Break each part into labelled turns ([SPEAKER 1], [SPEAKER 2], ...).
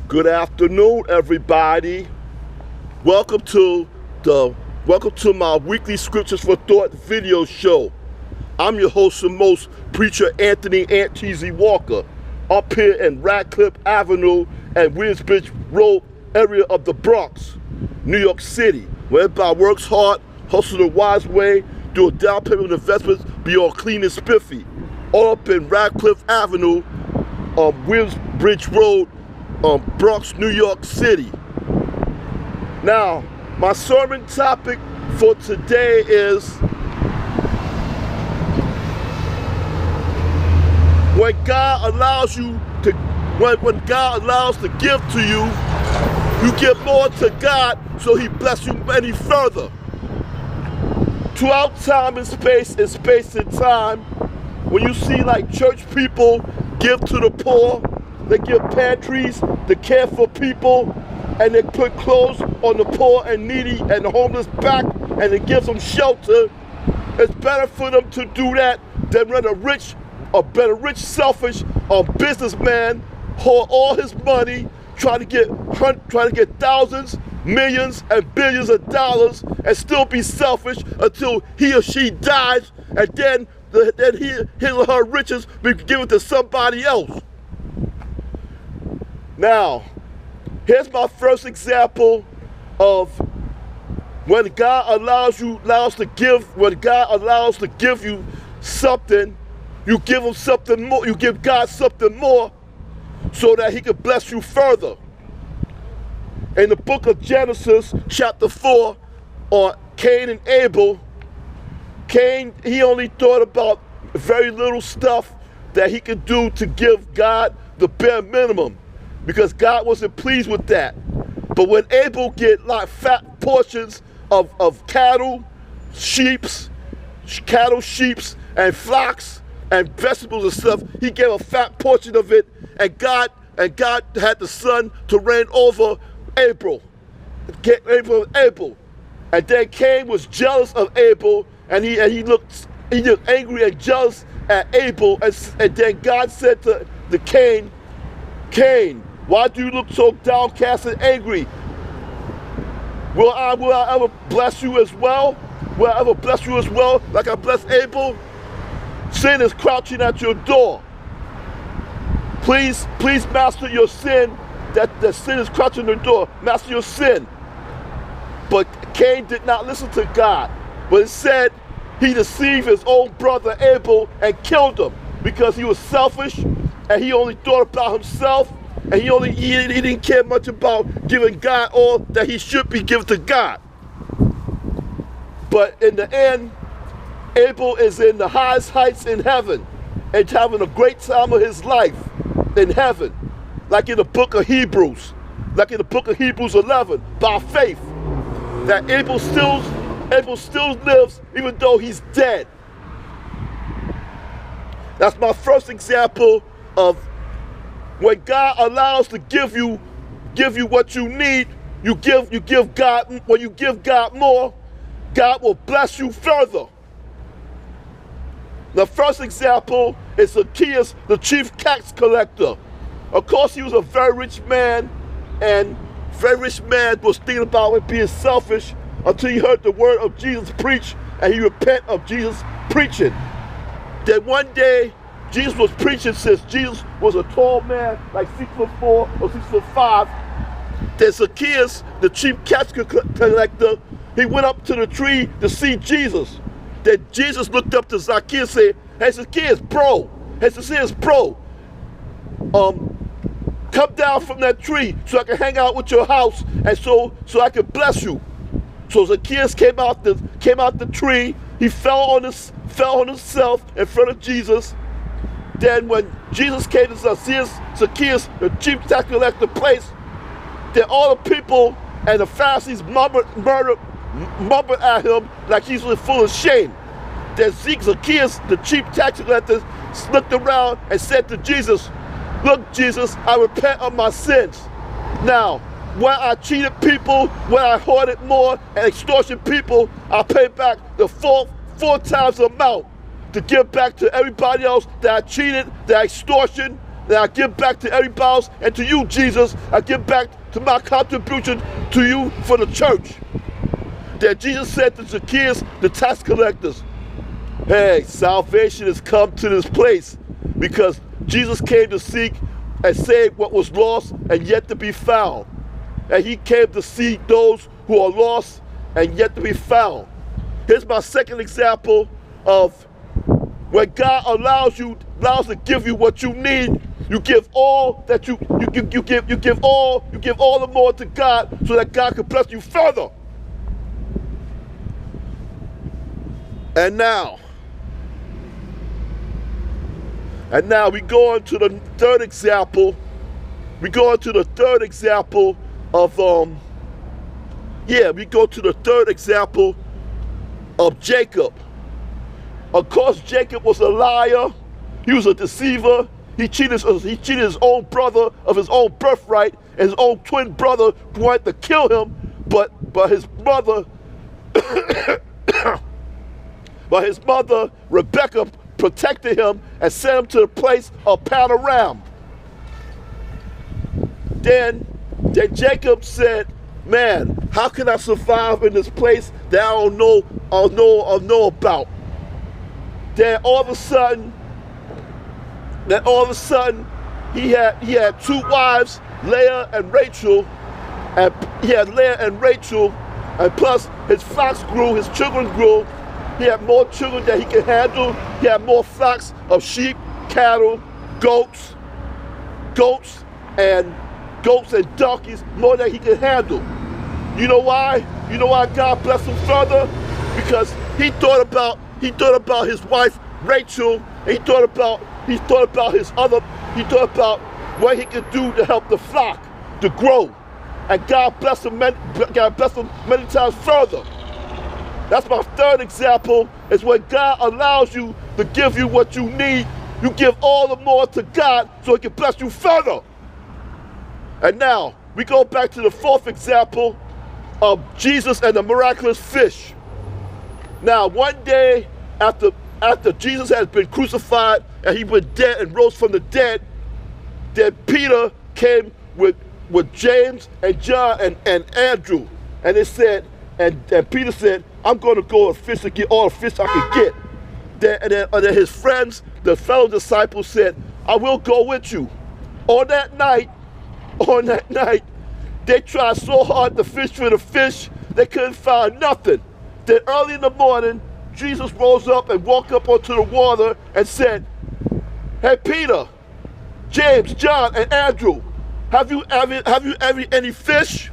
[SPEAKER 1] Good afternoon, everybody. Welcome to my weekly Scriptures for Thought video show. I'm your host and most, Preacher Anthony Aunt Cheesy Walker, up here in Radcliff Avenue and Williamsbrige Road area of the Bronx, New York City, where everybody works hard, hustles the wise way, do a down payment investments, be all clean and spiffy. All up in Radcliff Avenue, Williamsbrige Road, Bronx, New York City. Now, my sermon topic for today is when God allows to give to you, you give more to God so He bless you any further. Throughout time and space and time, when you see like church people give to the poor, they give pantries to care for people, and they put clothes on the poor and needy and the homeless back, and they give them shelter. It's better for them to do that than run a rich, selfish businessman, hoard all his money, trying to get thousands, millions, and billions of dollars, and still be selfish until he or she dies, and then his or her riches be given to somebody else. Now, here's my first example of when God allows to give you something, you give him something more, you give God something more so that he can bless you further. In the book of Genesis, chapter 4, on Cain and Abel, Cain, he only thought about very little stuff that he could do to give God the bare minimum, because God wasn't pleased with that. But when Abel get like fat portions of cattle, sheep, and flocks, and vegetables and stuff, he gave a fat portion of it, and God had the son to reign over Abel. And then Cain was jealous of Abel, and he looked angry and jealous at Abel, and then God said to Cain, why do you look so downcast and angry? Will I ever bless you as well? Will I ever bless you as well like I blessed Abel? Sin is crouching at your door. Please master your sin. That sin is crouching at your door. Master your sin. But Cain did not listen to God. But instead, he deceived his own brother Abel and killed him because he was selfish and he only thought about himself, and he didn't care much about giving God all that he should be given to God. But in the end, Abel is in the highest heights in heaven and having a great time of his life in heaven, like in the book of Hebrews 11, by faith, that Abel still lives even though he's dead. That's my first example of when God allows to give you what you need. You give God, when you give God more, God will bless you further. The first example is Zacchaeus, the chief tax collector. Of course, he was a very rich man, and very rich man was thinking about it being selfish until he heard the word of Jesus preached, and he repented of Jesus preaching. Then one day, Jesus was preaching, since Jesus was a tall man, like 6'4" or 6'5". Then Zacchaeus, the chief tax collector, he went up to the tree to see Jesus. Then Jesus looked up to Zacchaeus and said, hey Zacchaeus, bro, come down from that tree so I can hang out with your house, and so I can bless you. So Zacchaeus came out the tree. He fell on himself in front of Jesus. Then when Jesus came to Zacchaeus, the chief tax collector place, then all the people and the Pharisees murmured at him like he was full of shame. Then Zacchaeus, the chief tax collector, looked around and said to Jesus, look, Jesus, I repent of my sins. Now, when I cheated people, when I hoarded more and extorted people, I pay back the four times the amount to give back to everybody else that I cheated, that I extortion, and I give back to everybody else, and to you, Jesus, I give back to my contribution to you for the church. That Jesus said to Zacchaeus, the tax collectors, hey, salvation has come to this place because Jesus came to seek and save what was lost and yet to be found. And he came to seek those who are lost and yet to be found. Here's my second example of when God allows to give you what you need. You give all that you give all the more to God so that God can bless you further. And now we go on to the third example. We go on to the third example of Jacob. Of course, Jacob was a liar. He was a deceiver. He cheated his own brother of his own birthright, and his own twin brother wanted to kill him, but his mother Rebecca protected him and sent him to the place of Panorama. Then Jacob said, man, how can I survive in this place that I don't know about? Then all of a sudden, he had two wives, Leah and Rachel, and plus his flocks grew, his children grew. He had more children that he could handle. He had more flocks of sheep, cattle, goats and donkeys, more than he could handle. You know why? You know why God blessed him further? Because he thought about his wife Rachel, and he thought about what he could do to help the flock to grow. And God blessed him many times further. That's my third example, is when God allows you to give you what you need, you give all the more to God so he can bless you further. And now, we go back to the fourth example of Jesus and the miraculous fish. Now, one day after Jesus had been crucified and he was dead and rose from the dead, then Peter came with James and John and Andrew. And they said, and Peter said, I'm going to go and fish to get all the fish I can get. And then his friends, the fellow disciples, said, I will go with you. On that night, they tried so hard to fish for the fish, they couldn't find nothing. Then early in the morning, Jesus rose up and walked up onto the water and said, hey, Peter, James, John, and Andrew, have you any fish?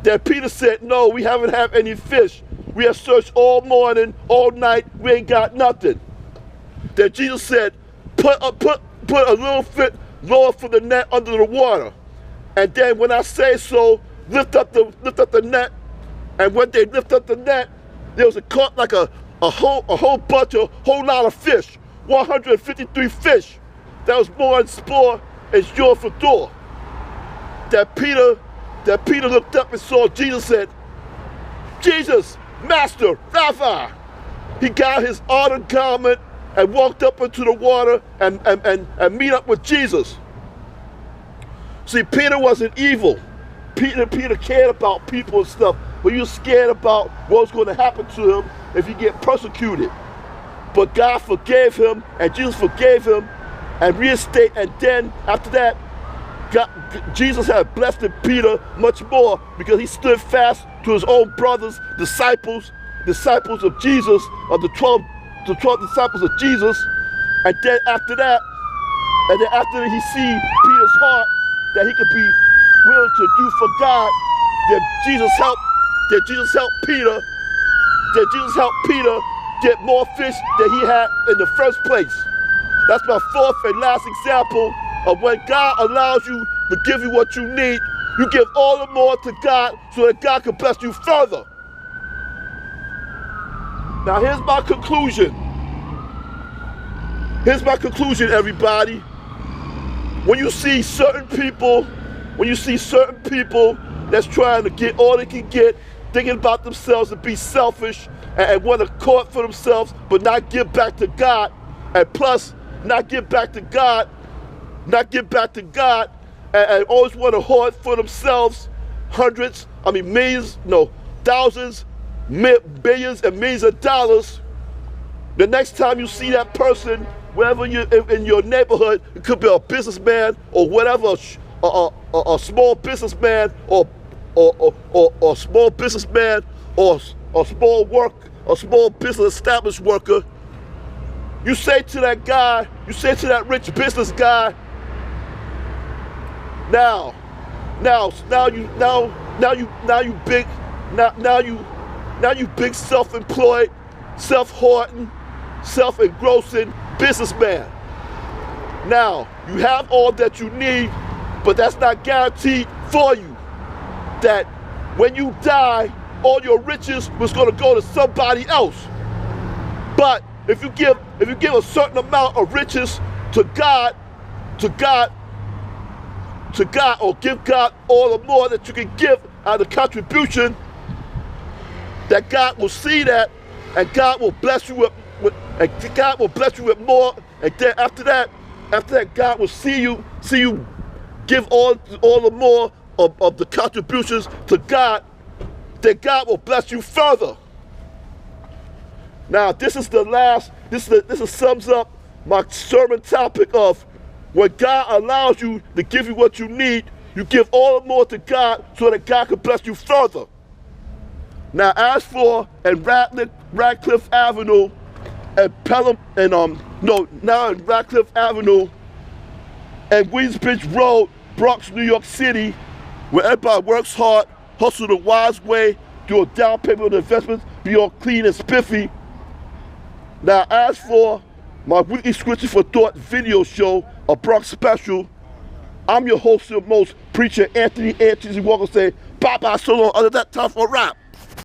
[SPEAKER 1] Then Peter said, no, we haven't had any fish. We have searched all morning, all night, we ain't got nothing. Then Jesus said, put a little bit lower for the net under the water. And then when I say so, lift up the net. And when they lift up the net, there was a whole lot of fish, 153 fish. That was more in spore as your for door. That Peter looked up and saw Jesus, said, Jesus, Master, Rabbi. He got his outer garment and walked up into the water and meet up with Jesus. See, Peter wasn't evil. Peter cared about people and stuff, but he was scared about what was going to happen to him if he get persecuted. But God forgave him, and Jesus forgave him, and reinstated. And then after that, Jesus had blessed Peter much more because he stood fast to his own brothers, disciples of Jesus, of the 12 disciples of Jesus. And then after that, after he see Peter's heart that he could be willing to do for God, that Jesus helped Peter get more fish than he had in the first place. That's my fourth and last example of when God allows you to give you what you need, you give all the more to God so that God can bless you further. Now here's my conclusion. Here's my conclusion, everybody. When you see certain people that's trying to get all they can get, thinking about themselves and be selfish and want to court for themselves, but not give back to God, and plus not give back to God not give back to God, and always want to hoard for themselves hundreds, millions, no, thousands, billions and millions of dollars, the next time you see that person, wherever you in your neighborhood, it could be a businessman or whatever, a small businessman or small businessman or a small business established worker, you say to that guy, you say to that rich business guy, now you big self-employed, self-hoarding, self-engrossing businessman. Now, you have all that you need, but that's not guaranteed for you. That when you die, all your riches was gonna go to somebody else. But if you give a certain amount of riches to God, or give God all the more that you can give out of contribution, that God will see that, and God will bless you with more. And then after that, God will see you give all the more of the contributions to God. Then God will bless you further. Now, this sums up my sermon topic of when God allows you to give you what you need, you give all the more to God so that God can bless you further. Now, as for Radcliff Avenue and Pelham now in Radcliff Avenue and Williamsbrige Road, Bronx, New York City, where everybody works hard, hustle the wise way, do a down payment on investments, be all clean and spiffy. Now, as for my weekly Scripture for Thought video show, a Bronx special, I'm your host and most, Preacher Anthony Walker, say bye-bye, so long, other that time for rap.